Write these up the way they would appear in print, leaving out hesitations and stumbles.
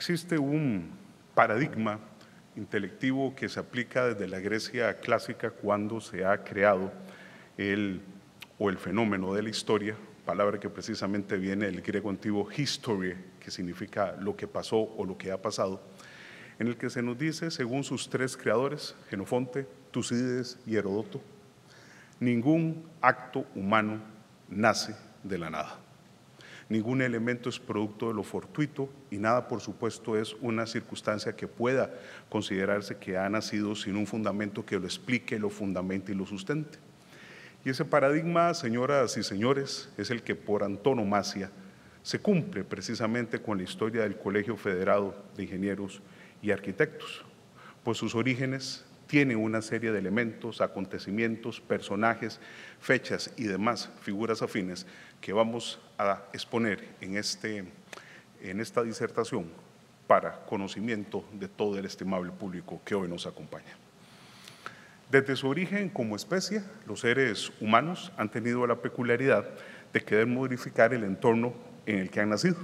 Existe un paradigma intelectivo que se aplica desde la Grecia clásica cuando se ha creado el fenómeno de la historia, palabra que precisamente viene del griego antiguo historia, que significa lo que pasó o lo que ha pasado, en el que se nos dice, según sus tres creadores, Jenofonte, Tucídides y Heródoto, ningún acto humano nace de la nada. Ningún elemento es producto de lo fortuito y nada, por supuesto, es una circunstancia que pueda considerarse que ha nacido sin un fundamento que lo explique, lo fundamente y lo sustente. Y ese paradigma, señoras y señores, es el que por antonomasia se cumple precisamente con la historia del Colegio Federado de Ingenieros y Arquitectos, pues sus orígenes tienen una serie de elementos, acontecimientos, personajes, fechas y demás figuras afines que vamos a exponer en esta disertación para conocimiento de todo el estimable público que hoy nos acompaña. Desde su origen como especie, los seres humanos han tenido la peculiaridad de querer modificar el entorno en el que han nacido.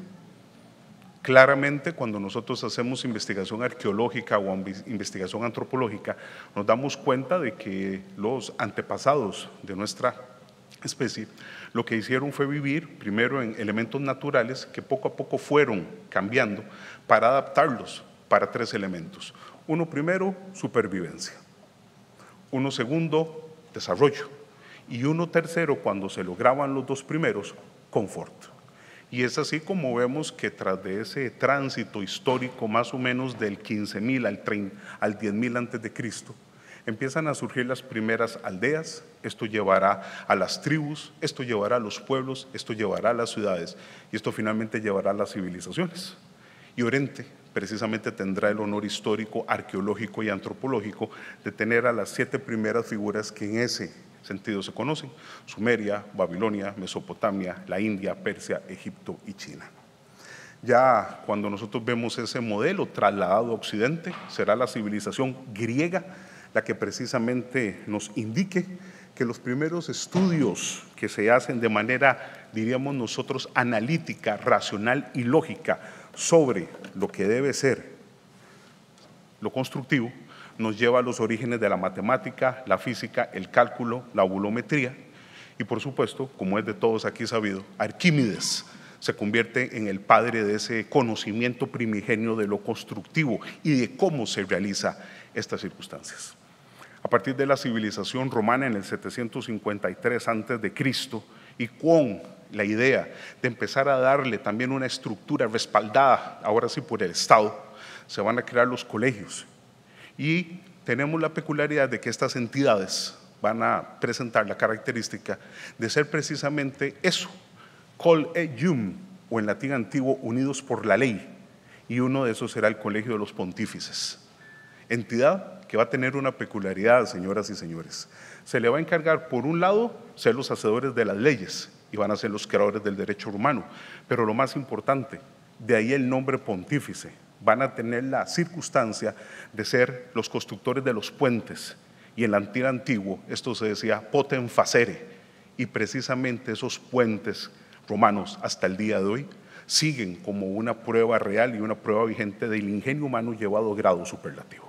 Claramente, cuando nosotros hacemos investigación arqueológica o investigación antropológica, nos damos cuenta de que los antepasados de nuestra especie lo que hicieron fue vivir primero en elementos naturales que poco a poco fueron cambiando para adaptarlos para tres elementos. Uno primero, supervivencia. Uno segundo, desarrollo. Y uno tercero, cuando se lograban los dos primeros, confort. Y es así como vemos que tras de ese tránsito histórico más o menos del 15.000 al 10.000 antes de Cristo, empiezan a surgir las primeras aldeas, esto llevará a las tribus, esto llevará a los pueblos, esto llevará a las ciudades y esto finalmente llevará a las civilizaciones. Y Oriente precisamente tendrá el honor histórico, arqueológico y antropológico de tener a las 7 primeras figuras que en ese sentido se conocen: Sumeria, Babilonia, Mesopotamia, la India, Persia, Egipto y China. Ya cuando nosotros vemos ese modelo trasladado a Occidente, será la civilización griega la que precisamente nos indique que los primeros estudios que se hacen de manera, diríamos nosotros, analítica, racional y lógica sobre lo que debe ser lo constructivo, nos lleva a los orígenes de la matemática, la física, el cálculo, la volumetría y, por supuesto, como es de todos aquí sabido, Arquímedes se convierte en el padre de ese conocimiento primigenio de lo constructivo y de cómo se realiza estas circunstancias. A partir de la civilización romana en el 753 a.C. y con la idea de empezar a darle también una estructura respaldada, ahora sí por el Estado, se van a crear los colegios. Y tenemos la peculiaridad de que estas entidades van a presentar la característica de ser precisamente eso, colegium, o en latín antiguo, unidos por la ley, y uno de esos será el Colegio de los Pontífices, entidad que va a tener una peculiaridad, señoras y señores. Se le va a encargar, por un lado, ser los hacedores de las leyes, y van a ser los creadores del derecho romano, pero lo más importante, de ahí el nombre pontífice, van a tener la circunstancia de ser los constructores de los puentes, y en el antiguo esto se decía poten facere, y precisamente esos puentes romanos hasta el día de hoy siguen como una prueba real y una prueba vigente del ingenio humano llevado a grado superlativo.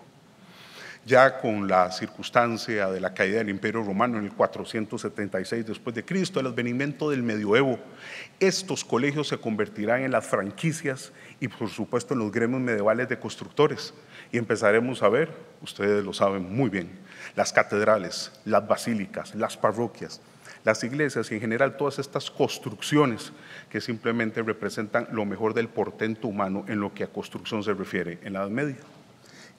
Ya con la circunstancia de la caída del Imperio Romano en el 476 después de Cristo, el advenimiento del medioevo, estos colegios se convertirán en las franquicias y por supuesto en los gremios medievales de constructores, y empezaremos a ver, ustedes lo saben muy bien, las catedrales, las basílicas, las parroquias, las iglesias y en general todas estas construcciones que simplemente representan lo mejor del portento humano en lo que a construcción se refiere en la Edad Media.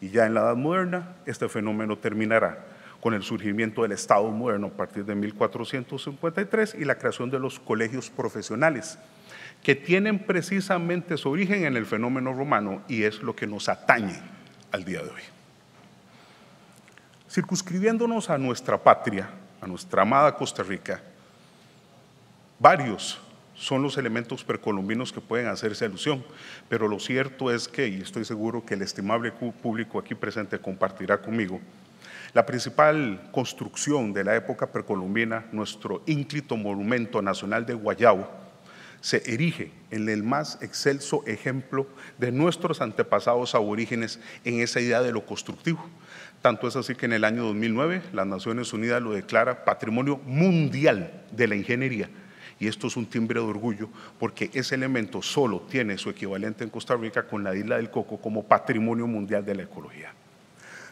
Y ya en la Edad Moderna, este fenómeno terminará con el surgimiento del Estado moderno a partir de 1453 y la creación de los colegios profesionales, que tienen precisamente su origen en el fenómeno romano y es lo que nos atañe al día de hoy. Circunscribiéndonos a nuestra patria, a nuestra amada Costa Rica, varios son los elementos precolombinos que pueden hacerse alusión, pero lo cierto es que, y estoy seguro que el estimable público aquí presente compartirá conmigo, la principal construcción de la época precolombina, nuestro ínclito monumento nacional de Guayabo, se erige en el más excelso ejemplo de nuestros antepasados aborígenes en esa idea de lo constructivo. Tanto es así que en el año 2009 las Naciones Unidas lo declara Patrimonio Mundial de la Ingeniería. Y esto es un timbre de orgullo porque ese elemento solo tiene su equivalente en Costa Rica con la Isla del Coco como Patrimonio Mundial de la Ecología.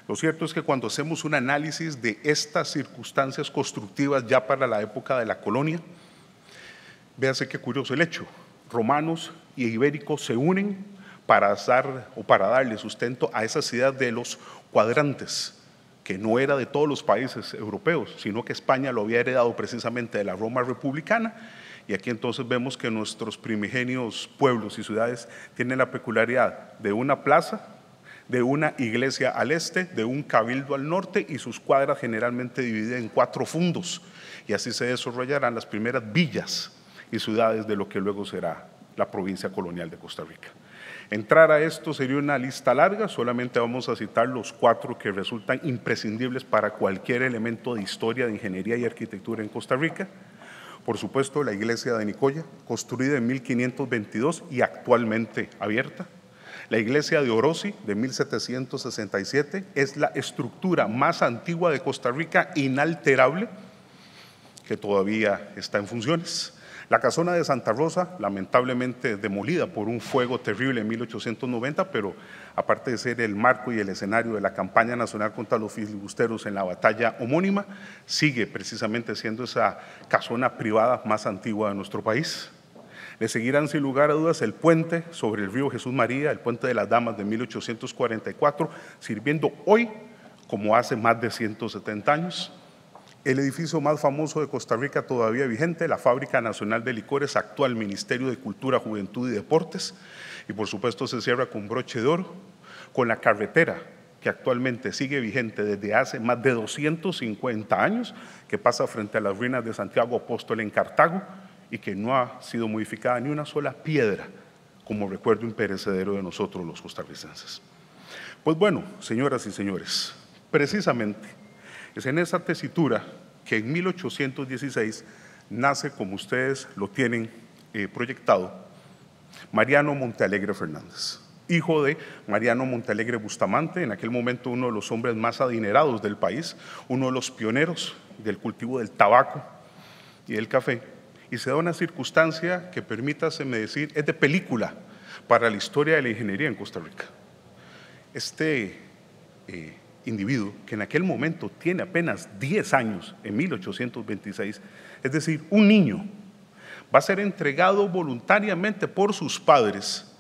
Lo cierto es que cuando hacemos un análisis de estas circunstancias constructivas ya para la época de la colonia, véase qué curioso el hecho. Romanos y ibéricos se unen para darle sustento a esa ciudad de los cuadrantes, que no era de todos los países europeos, sino que España lo había heredado precisamente de la Roma republicana. Y aquí entonces vemos que nuestros primigenios pueblos y ciudades tienen la peculiaridad de una plaza, de una iglesia al este, de un cabildo al norte y sus cuadras generalmente divididas en 4 fundos. Y así se desarrollarán las primeras villas y ciudades de lo que luego será la provincia colonial de Costa Rica. Entrar a esto sería una lista larga, solamente vamos a citar los 4 que resultan imprescindibles para cualquier elemento de historia, de ingeniería y arquitectura en Costa Rica. Por supuesto, la iglesia de Nicoya, construida en 1522 y actualmente abierta. La iglesia de Orosi, de 1767, es la estructura más antigua de Costa Rica, inalterable, que todavía está en funciones. La casona de Santa Rosa, lamentablemente demolida por un fuego terrible en 1890, pero aparte de ser el marco y el escenario de la campaña nacional contra los filibusteros en la batalla homónima, sigue precisamente siendo esa casona privada más antigua de nuestro país. Le seguirán sin lugar a dudas el puente sobre el río Jesús María, el puente de las Damas de 1844, sirviendo hoy como hace más de 170 años. El edificio más famoso de Costa Rica todavía vigente, la Fábrica Nacional de Licores, actual Ministerio de Cultura, Juventud y Deportes, y por supuesto se cierra con broche de oro, con la carretera que actualmente sigue vigente desde hace más de 250 años, que pasa frente a las ruinas de Santiago Apóstol en Cartago y que no ha sido modificada ni una sola piedra como recuerdo imperecedero de nosotros los costarricenses. Pues bueno, señoras y señores, precisamente es en esa tesitura que en 1816 nace, como ustedes lo tienen proyectado, Mariano Montealegre Fernández, hijo de Mariano Montealegre Bustamante, en aquel momento uno de los hombres más adinerados del país, uno de los pioneros del cultivo del tabaco y del café, y se da una circunstancia que, permítaseme decir, es de película para la historia de la ingeniería en Costa Rica. Este individuo, que en aquel momento tiene apenas 10 años, en 1826, es decir, un niño, va a ser entregado voluntariamente por sus padres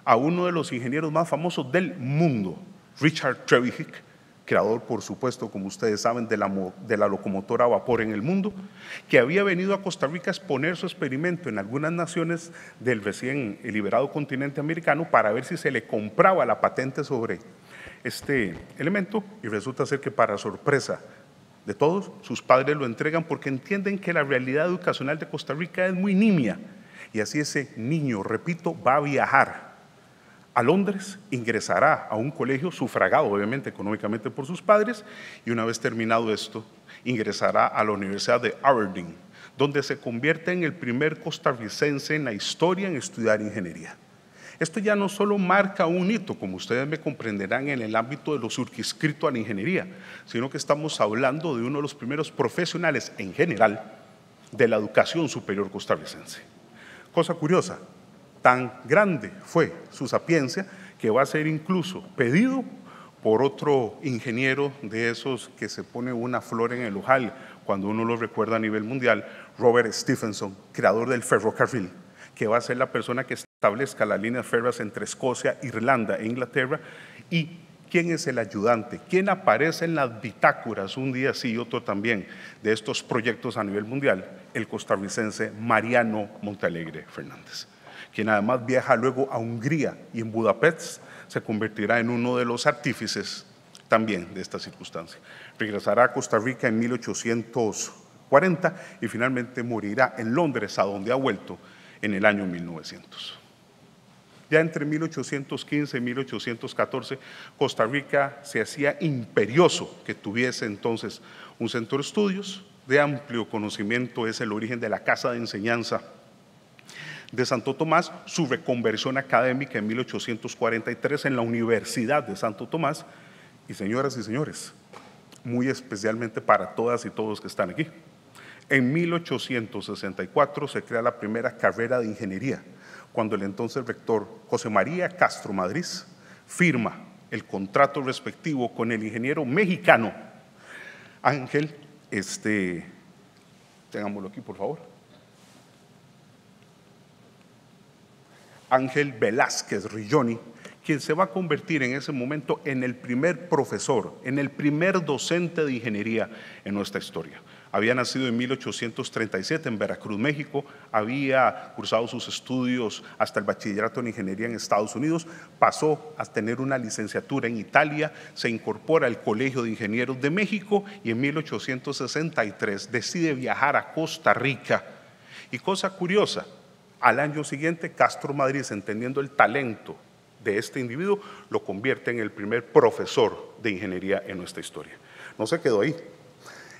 a uno de los ingenieros más famosos del mundo, Richard Trevithick, creador, por supuesto, como ustedes saben, de la locomotora a vapor en el mundo, que había venido a Costa Rica a exponer su experimento en algunas naciones del recién liberado continente americano para ver si se le compraba la patente sobre este elemento, y resulta ser que, para sorpresa de todos, sus padres lo entregan porque entienden que la realidad educacional de Costa Rica es muy nimia, y así ese niño, repito, va a viajar a Londres, ingresará a un colegio sufragado obviamente económicamente por sus padres, y una vez terminado esto ingresará a la Universidad de Aberdeen, donde se convierte en el primer costarricense en la historia en estudiar ingeniería. Esto ya no solo marca un hito, como ustedes me comprenderán, en el ámbito de lo circunscrito a la ingeniería, sino que estamos hablando de uno de los primeros profesionales en general de la educación superior costarricense. Cosa curiosa, tan grande fue su sapiencia que va a ser incluso pedido por otro ingeniero de esos que se pone una flor en el ojal cuando uno lo recuerda a nivel mundial, Robert Stephenson, creador del ferrocarril, que va a ser la persona que establezca las líneas férreas entre Escocia, Irlanda e Inglaterra. ¿Y quién es el ayudante? ¿Quién aparece en las bitácoras un día sí y otro también de estos proyectos a nivel mundial? El costarricense Mariano Montealegre Fernández, quien además viaja luego a Hungría y en Budapest se convertirá en uno de los artífices también de esta circunstancia. Regresará a Costa Rica en 1840 y finalmente morirá en Londres, a donde ha vuelto en el año 1900. Ya entre 1815 y 1814, Costa Rica se hacía imperioso que tuviese entonces un centro de estudios de amplio conocimiento. Es el origen de la Casa de Enseñanza de Santo Tomás, su reconversión académica en 1843 en la Universidad de Santo Tomás, y señoras y señores, muy especialmente para todas y todos que están aquí, en 1864 se crea la primera carrera de ingeniería, cuando el entonces rector José María Castro Madrid firma el contrato respectivo con el ingeniero mexicano Ángel, tengámoslo aquí por favor, Ángel Velázquez Rilloni, quien se va a convertir en ese momento en el primer profesor, en el primer docente de ingeniería en nuestra historia. Había nacido en 1837 en Veracruz, México, había cursado sus estudios hasta el bachillerato en ingeniería en Estados Unidos, pasó a tener una licenciatura en Italia, se incorpora al Colegio de Ingenieros de México y en 1863 decide viajar a Costa Rica. Y cosa curiosa, al año siguiente Castro Madrid, entendiendo el talento de este individuo, lo convierte en el primer profesor de ingeniería en nuestra historia. No se quedó ahí.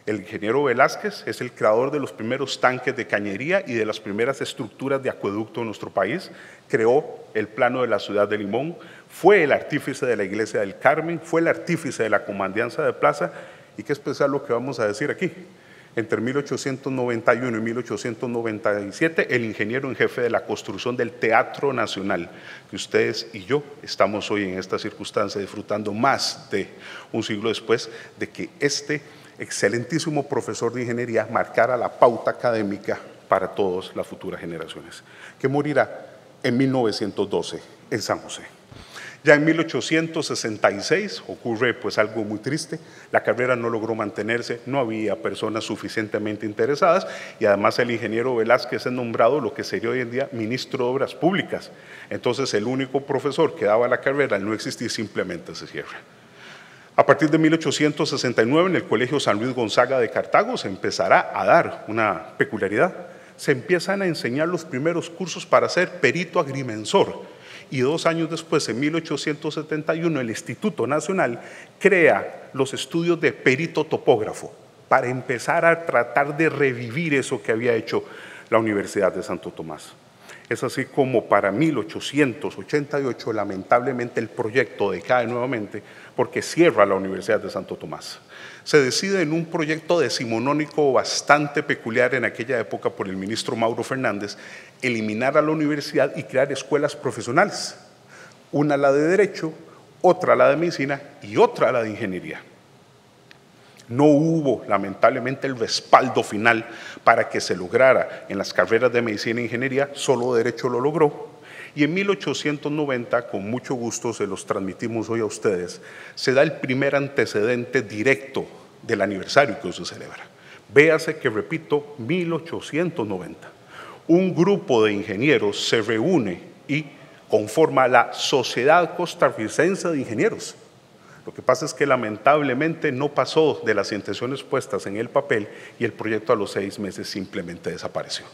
El ingeniero Velázquez es el creador de los primeros tanques de cañería y de las primeras estructuras de acueducto en nuestro país, creó el plano de la ciudad de Limón, fue el artífice de la iglesia del Carmen, fue el artífice de la comandancia de plaza, y qué especial lo que vamos a decir aquí. Entre 1891 y 1897, el ingeniero en jefe de la construcción del Teatro Nacional, que ustedes y yo estamos hoy en esta circunstancia disfrutando más de un siglo después de que este excelentísimo profesor de ingeniería marcara la pauta académica para todas las futuras generaciones, que morirá en 1912 en San José. Ya en 1866 ocurre pues algo muy triste, la carrera no logró mantenerse, no había personas suficientemente interesadas y además el ingeniero Velázquez es nombrado lo que sería hoy en día ministro de Obras Públicas. Entonces el único profesor que daba la carrera al no existir simplemente se cierra. A partir de 1869 en el Colegio San Luis Gonzaga de Cartago se empezará a dar una peculiaridad, se empiezan a enseñar los primeros cursos para ser perito agrimensor. Y 2 años después, en 1871, el Instituto Nacional crea los estudios de perito topógrafo para empezar a tratar de revivir eso que había hecho la Universidad de Santo Tomás. Es así como para 1888, lamentablemente, el proyecto decae nuevamente porque cierra la Universidad de Santo Tomás. Se decide en un proyecto decimonónico bastante peculiar en aquella época por el ministro Mauro Fernández, eliminar a la universidad y crear escuelas profesionales. Una la de Derecho, otra la de Medicina y otra la de Ingeniería. No hubo, lamentablemente, el respaldo final para que se lograra en las carreras de Medicina e Ingeniería, solo Derecho lo logró. Y en 1890, con mucho gusto se los transmitimos hoy a ustedes, se da el primer antecedente directo del aniversario que hoy se celebra. Véase que, repito, 1890. Un grupo de ingenieros se reúne y conforma la Sociedad Costarricense de Ingenieros. Lo que pasa es que lamentablemente no pasó de las intenciones puestas en el papel y el proyecto a los 6 meses simplemente desapareció.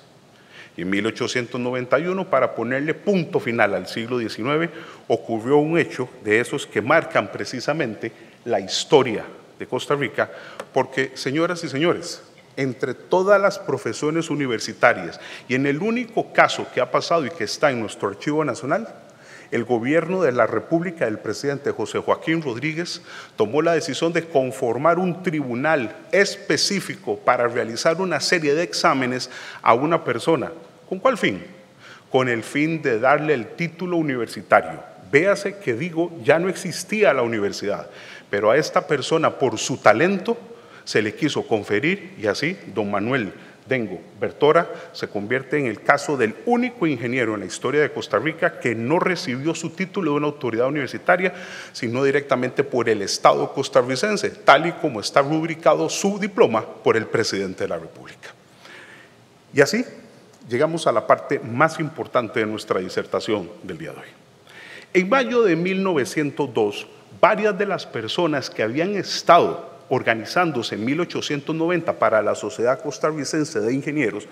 Y en 1891, para ponerle punto final al siglo XIX, ocurrió un hecho de esos que marcan precisamente la historia de Costa Rica, porque, señoras y señores, entre todas las profesiones universitarias y en el único caso que ha pasado y que está en nuestro Archivo Nacional, el gobierno de la República del presidente José Joaquín Rodríguez tomó la decisión de conformar un tribunal específico para realizar una serie de exámenes a una persona. ¿Con cuál fin? Con el fin de darle el título universitario. Véase que digo, ya no existía la universidad, pero a esta persona por su talento se le quiso conferir y así don Manuel Dengo Bertora se convierte en el caso del único ingeniero en la historia de Costa Rica que no recibió su título de una autoridad universitaria, sino directamente por el Estado costarricense, tal y como está rubricado su diploma por el presidente de la República. Y así llegamos a la parte más importante de nuestra disertación del día de hoy. En mayo de 1902, varias de las personas que habían estado organizándose en 1890 para la Sociedad Costarricense de Ingenieros,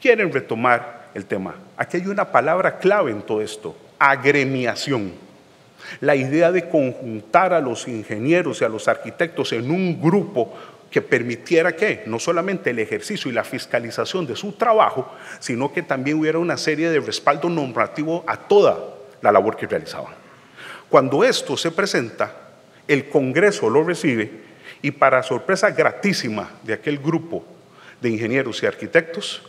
quieren retomar el tema. Aquí hay una palabra clave en todo esto: agremiación. La idea de conjuntar a los ingenieros y a los arquitectos en un grupo que permitiera que no solamente el ejercicio y la fiscalización de su trabajo, sino que también hubiera una serie de respaldo normativo a toda la labor que realizaban. Cuando esto se presenta, el Congreso lo recibe y, para sorpresa gratísima de aquel grupo de ingenieros y arquitectos,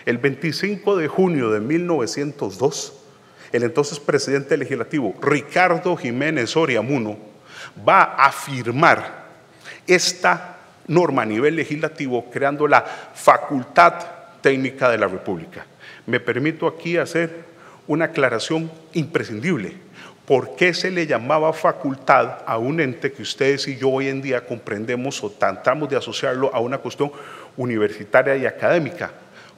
el 25 de junio de 1902, el entonces presidente legislativo Ricardo Jiménez Soria Muno va a firmar esta norma a nivel legislativo, creando la Facultad Técnica de la República. Me permito aquí hacer una aclaración imprescindible. ¿Por qué se le llamaba facultad a un ente que ustedes y yo hoy en día comprendemos o tratamos de asociarlo a una cuestión universitaria y académica?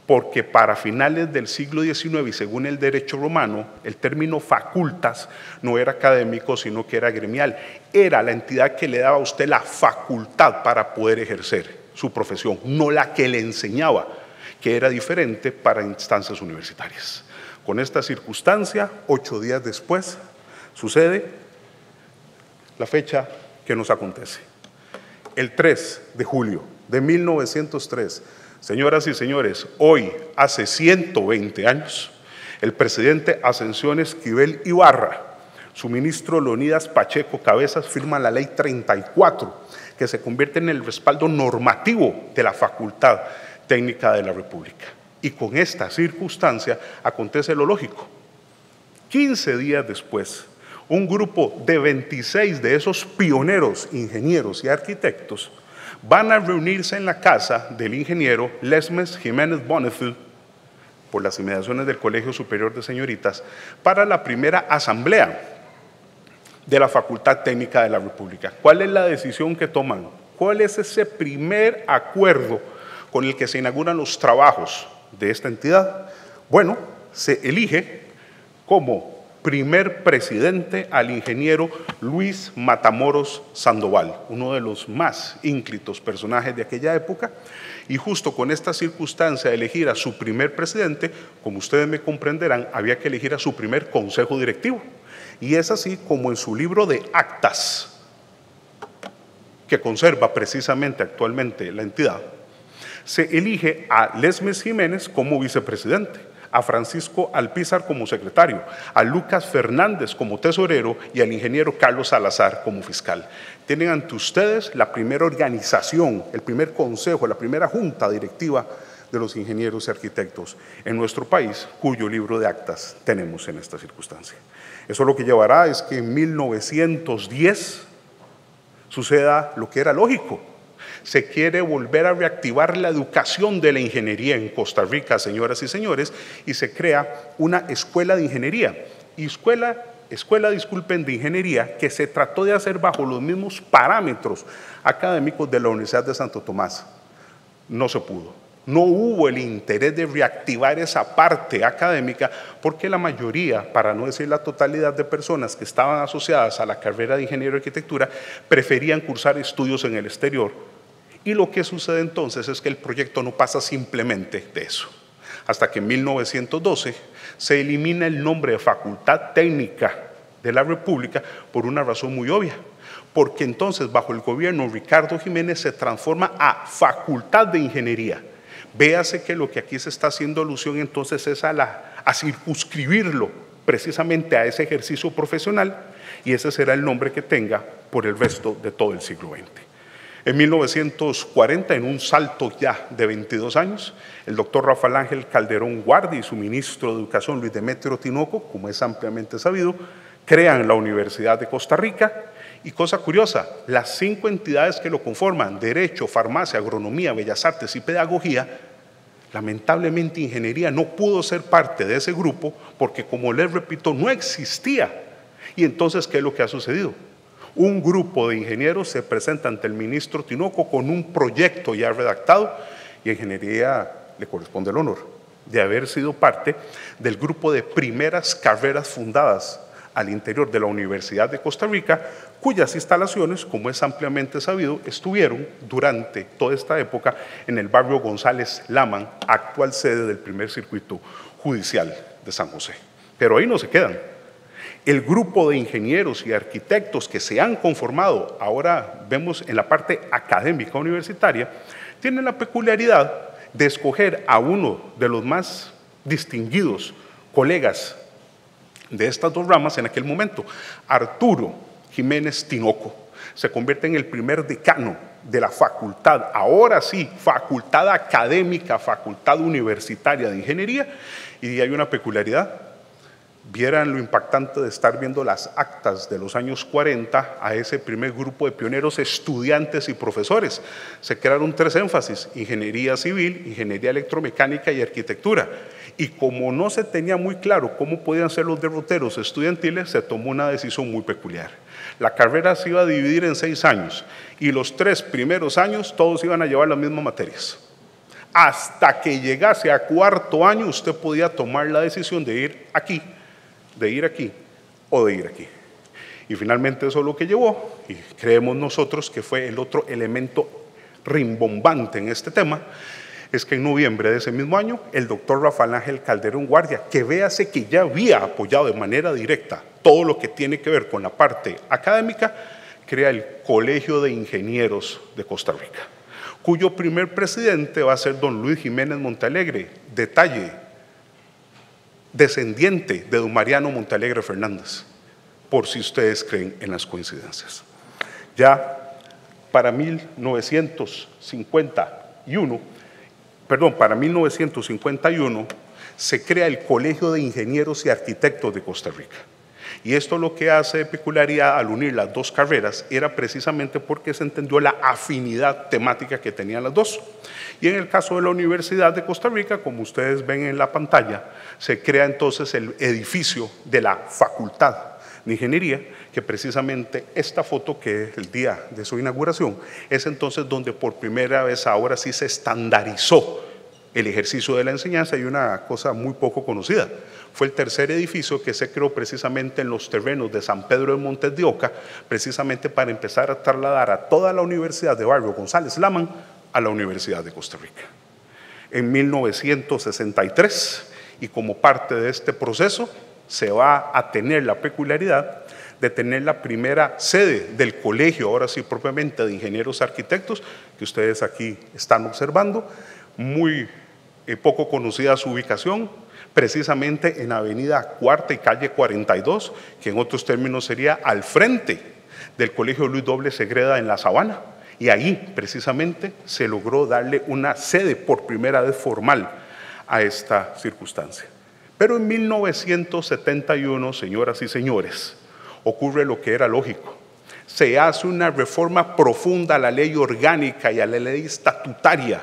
Porque para finales del siglo XIX y según el derecho romano, el término facultas no era académico, sino que era gremial. Era la entidad que le daba a usted la facultad para poder ejercer su profesión, no la que le enseñaba, que era diferente para instancias universitarias. Con esta circunstancia, 8 días después, sucede la fecha que nos acontece. El 3 de julio de 1903, señoras y señores, hoy hace 120 años, el presidente Ascensión Esquivel Ibarra, su ministro Leonidas Pacheco Cabezas firma la ley 34, que se convierte en el respaldo normativo de la Facultad Técnica de la República. Y con esta circunstancia acontece lo lógico. 15 días después, un grupo de 26 de esos pioneros ingenieros y arquitectos van a reunirse en la casa del ingeniero Lesmes Jiménez Bonnefil, por las inmediaciones del Colegio Superior de Señoritas, para la primera asamblea de la Facultad Técnica de la República. ¿Cuál es la decisión que toman? ¿Cuál es ese primer acuerdo con el que se inauguran los trabajos de esta entidad? Bueno, se elige como primer presidente al ingeniero Luis Matamoros Sandoval, uno de los más ínclitos personajes de aquella época, y justo con esta circunstancia de elegir a su primer presidente, como ustedes me comprenderán, había que elegir a su primer consejo directivo. Y es así como en su libro de actas, que conserva precisamente actualmente la entidad, se elige a Lesmes Jiménez como vicepresidente, a Francisco Alpizar como secretario, a Lucas Fernández como tesorero y al ingeniero Carlos Salazar como fiscal. Tienen ante ustedes la primera organización, el primer consejo, la primera junta directiva de los ingenieros y arquitectos en nuestro país, cuyo libro de actas tenemos en esta circunstancia. Eso lo que llevará es que en 1910 suceda lo que era lógico. Se quiere volver a reactivar la educación de la ingeniería en Costa Rica, señoras y señores, y se crea una escuela de ingeniería. Y escuela, de ingeniería que se trató de hacer bajo los mismos parámetros académicos de la Universidad de Santo Tomás. No se pudo. No hubo el interés de reactivar esa parte académica porque la mayoría, para no decir la totalidad de personas que estaban asociadas a la carrera de ingeniero de arquitectura, preferían cursar estudios en el exterior. Y lo que sucede entonces es que el proyecto no pasa simplemente de eso. Hasta que en 1912 se elimina el nombre de Facultad Técnica de la República por una razón muy obvia. Porque entonces bajo el gobierno Ricardo Jiménez se transforma a Facultad de Ingeniería. Véase que lo que aquí se está haciendo alusión entonces es a circunscribirlo precisamente a ese ejercicio profesional y ese será el nombre que tenga por el resto de todo el siglo XX. En 1940, en un salto ya de 22 años, el doctor Rafael Ángel Calderón Guardia y su ministro de Educación, Luis Demetrio Tinoco, como es ampliamente sabido, crean la Universidad de Costa Rica. Y cosa curiosa, las 5 entidades que lo conforman, Derecho, Farmacia, Agronomía, Bellas Artes y Pedagogía, lamentablemente ingeniería no pudo ser parte de ese grupo porque, como les repito, no existía. Y entonces, ¿qué es lo que ha sucedido? Un grupo de ingenieros se presenta ante el ministro Tinoco con un proyecto ya redactado y a ingeniería le corresponde el honor de haber sido parte del grupo de primeras carreras fundadas al interior de la Universidad de Costa Rica, cuyas instalaciones, como es ampliamente sabido, estuvieron durante toda esta época en el barrio González Laman, actual sede del primer circuito judicial de San José. Pero ahí no se quedan. El grupo de ingenieros y arquitectos que se han conformado, ahora vemos en la parte académica universitaria, tienen la peculiaridad de escoger a uno de los más distinguidos colegas de estas dos ramas en aquel momento, Arturo Jiménez Tinoco. Se convierte en el primer decano de la facultad, ahora sí, facultad académica, facultad universitaria de ingeniería, y hay una peculiaridad. Vieran lo impactante de estar viendo las actas de los años 40 a ese primer grupo de pioneros, estudiantes y profesores. Se crearon 3 énfasis: ingeniería civil, ingeniería electromecánica y arquitectura. Y como no se tenía muy claro cómo podían ser los derroteros estudiantiles, se tomó una decisión muy peculiar. La carrera se iba a dividir en 6 años y los 3 primeros años todos iban a llevar las mismas materias. Hasta que llegase a 4º año usted podía tomar la decisión de ir aquí, de ir aquí o de ir aquí. Y finalmente eso es lo que llevó, y creemos nosotros que fue el otro elemento rimbombante en este tema, es que en noviembre de ese mismo año, el doctor Rafael Ángel Calderón Guardia, que véase que ya había apoyado de manera directa todo lo que tiene que ver con la parte académica, crea el Colegio de Ingenieros de Costa Rica, cuyo primer presidente va a ser don Luis Jiménez Montalegre, detalle, descendiente de don Mariano Montalegre Fernández, por si ustedes creen en las coincidencias. Ya para 1951 se crea el Colegio de Ingenieros y Arquitectos de Costa Rica. Y esto lo que hace de peculiaridad al unir las dos carreras era precisamente porque se entendió la afinidad temática que tenían las dos. Y en el caso de la Universidad de Costa Rica, como ustedes ven en la pantalla, se crea entonces el edificio de la Facultad de Ingeniería, que precisamente esta foto, que es el día de su inauguración, es entonces donde por primera vez ahora sí se estandarizó el ejercicio de la enseñanza. Y una cosa muy poco conocida, fue el tercer edificio que se creó precisamente en los terrenos de San Pedro de Montes de Oca, precisamente para empezar a trasladar a toda la Universidad de Barrio González Laman a la Universidad de Costa Rica. En 1963, y como parte de este proceso, se va a tener la peculiaridad de tener la primera sede del colegio, ahora sí propiamente de ingenieros arquitectos, que ustedes aquí están observando, muy poco conocida su ubicación, precisamente en Avenida Cuarta y Calle 42, que en otros términos sería al frente del Colegio Luis Doble Segreda en La Sabana, y ahí precisamente se logró darle una sede por primera vez formal a esta circunstancia. Pero en 1971, señoras y señores, ocurre lo que era lógico. Se hace una reforma profunda a la ley orgánica y a la ley estatutaria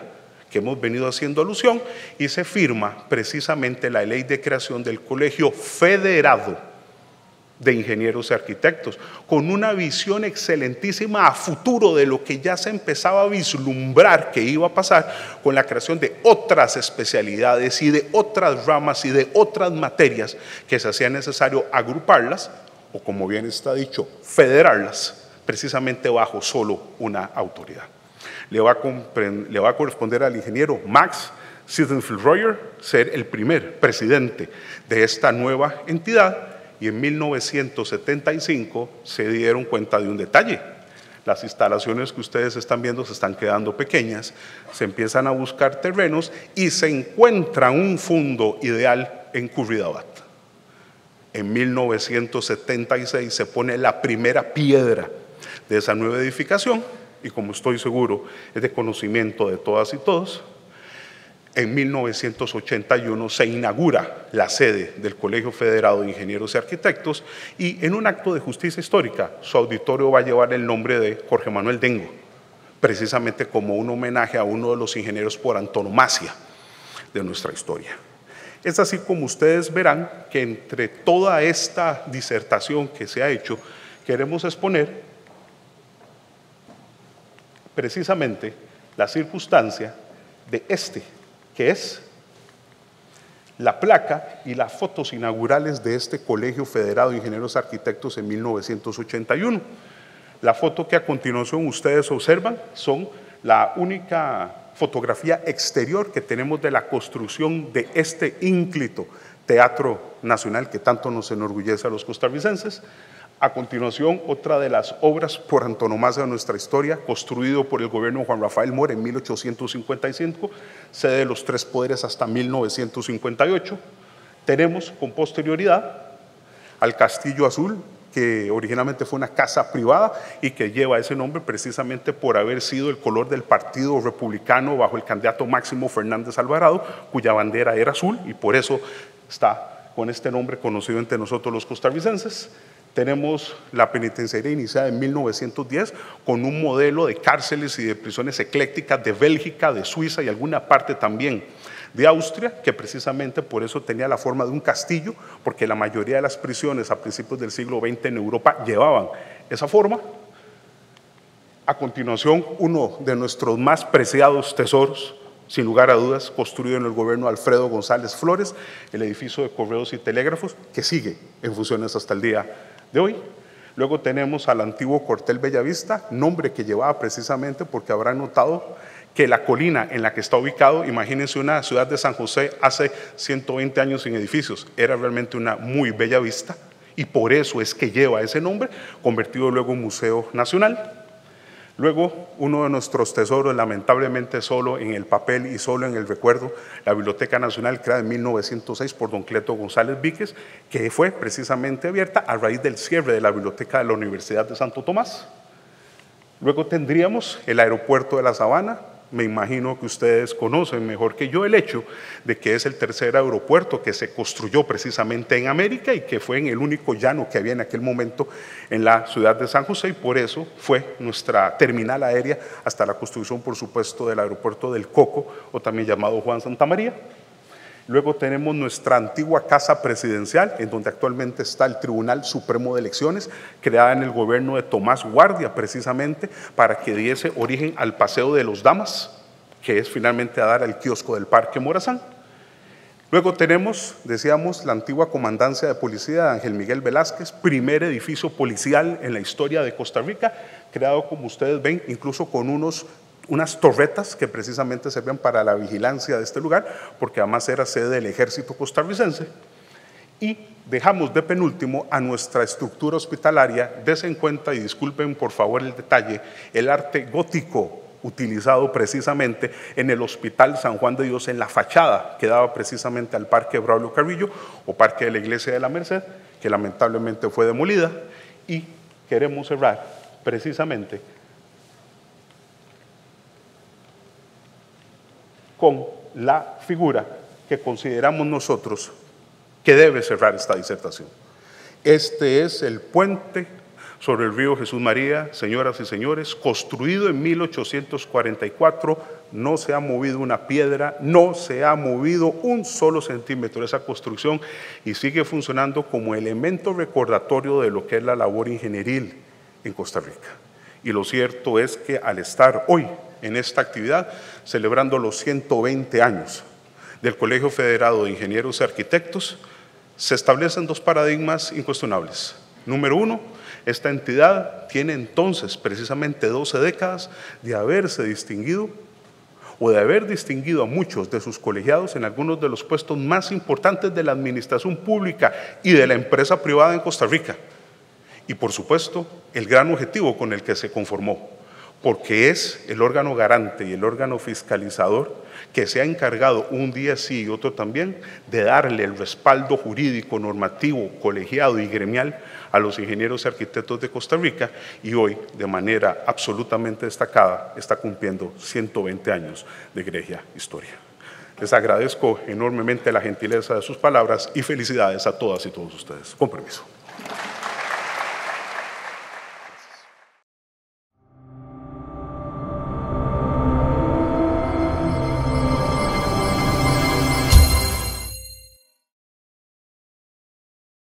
que hemos venido haciendo alusión, y se firma precisamente la ley de creación del Colegio Federado de Ingenieros y Arquitectos, con una visión excelentísima a futuro de lo que ya se empezaba a vislumbrar que iba a pasar con la creación de otras especialidades y de otras ramas y de otras materias que se hacía necesario agruparlas, o como bien está dicho, federarlas, precisamente bajo solo una autoridad. Le va a corresponder al ingeniero Max Siedenfeld Royer ser el primer presidente de esta nueva entidad, y en 1975 se dieron cuenta de un detalle. Las instalaciones que ustedes están viendo se están quedando pequeñas, se empiezan a buscar terrenos y se encuentra un fondo ideal en Curridabat. En 1976 se pone la primera piedra de esa nueva edificación, y como estoy seguro es de conocimiento de todas y todos, en 1981 se inaugura la sede del Colegio Federado de Ingenieros y Arquitectos, y en un acto de justicia histórica su auditorio va a llevar el nombre de Jorge Manuel Dengo, precisamente como un homenaje a uno de los ingenieros por antonomasia de nuestra historia. Es así como ustedes verán que entre toda esta disertación que se ha hecho, queremos exponer precisamente la circunstancia de que es la placa y las fotos inaugurales de este Colegio Federado de Ingenieros Arquitectos en 1981. La foto que a continuación ustedes observan son la única fotografía exterior que tenemos de la construcción de este ínclito Teatro Nacional que tanto nos enorgullece a los costarricenses. A continuación, otra de las obras por antonomasia de nuestra historia, construido por el gobierno de Juan Rafael Mora en 1855, sede de los tres poderes hasta 1958. Tenemos con posterioridad al Castillo Azul, que originalmente fue una casa privada y que lleva ese nombre precisamente por haber sido el color del Partido Republicano bajo el candidato Máximo Fernández Alvarado, cuya bandera era azul y por eso está con este nombre conocido entre nosotros los costarricenses. Tenemos la penitenciaría iniciada en 1910 con un modelo de cárceles y de prisiones eclécticas de Bélgica, de Suiza y alguna parte también de Austria, que precisamente por eso tenía la forma de un castillo, porque la mayoría de las prisiones a principios del siglo XX en Europa llevaban esa forma. A continuación, uno de nuestros más preciados tesoros, sin lugar a dudas, construido en el gobierno de Alfredo González Flores, el edificio de correos y telégrafos, que sigue en funciones hasta el día de hoy. Luego tenemos al antiguo cuartel Bellavista, nombre que llevaba precisamente porque habrán notado que la colina en la que está ubicado, imagínense una ciudad de San José hace 120 años sin edificios, era realmente una muy bella vista y por eso es que lleva ese nombre, convertido luego en Museo Nacional. Luego, uno de nuestros tesoros, lamentablemente solo en el papel y solo en el recuerdo, la Biblioteca Nacional, creada en 1906 por don Cleto González Víquez, que fue precisamente abierta a raíz del cierre de la Biblioteca de la Universidad de Santo Tomás. Luego tendríamos el aeropuerto de La Sabana. Me imagino que ustedes conocen mejor que yo el hecho de que es el tercer aeropuerto que se construyó precisamente en América y que fue en el único llano que había en aquel momento en la ciudad de San José y por eso fue nuestra terminal aérea hasta la construcción, por supuesto, del aeropuerto del Coco o también llamado Juan Santamaría. Luego tenemos nuestra antigua casa presidencial, en donde actualmente está el Tribunal Supremo de Elecciones, creada en el gobierno de Tomás Guardia, precisamente para que diese origen al Paseo de los Damas, que es finalmente a dar al kiosco del Parque Morazán. Luego tenemos, decíamos, la antigua comandancia de policía de Ángel Miguel Velázquez, primer edificio policial en la historia de Costa Rica, creado, como ustedes ven, incluso con unas torretas que precisamente servían para la vigilancia de este lugar, porque además era sede del ejército costarricense. Y dejamos de penúltimo a nuestra estructura hospitalaria. Desen en cuenta y disculpen por favor el detalle, el arte gótico utilizado precisamente en el Hospital San Juan de Dios, en la fachada que daba precisamente al Parque Braulio Carrillo o Parque de la Iglesia de la Merced, que lamentablemente fue demolida. Y queremos cerrar precisamente con la figura que consideramos nosotros que debe cerrar esta disertación. Este es el puente sobre el río Jesús María, señoras y señores, construido en 1844, no se ha movido una piedra, no se ha movido un solo centímetro de esa construcción y sigue funcionando como elemento recordatorio de lo que es la labor ingenieril en Costa Rica. Y lo cierto es que al estar hoy en esta actividad, celebrando los 120 años del Colegio Federado de Ingenieros y Arquitectos, se establecen dos paradigmas incuestionables. Número uno, esta entidad tiene entonces precisamente 12 décadas de haberse distinguido o de haber distinguido a muchos de sus colegiados en algunos de los puestos más importantes de la administración pública y de la empresa privada en Costa Rica. Y por supuesto, el gran objetivo con el que se conformó, porque es el órgano garante y el órgano fiscalizador que se ha encargado un día sí y otro también de darle el respaldo jurídico, normativo, colegiado y gremial a los ingenieros y arquitectos de Costa Rica y hoy, de manera absolutamente destacada, está cumpliendo 120 años de egregia historia. Les agradezco enormemente la gentileza de sus palabras y felicidades a todas y todos ustedes. Con permiso.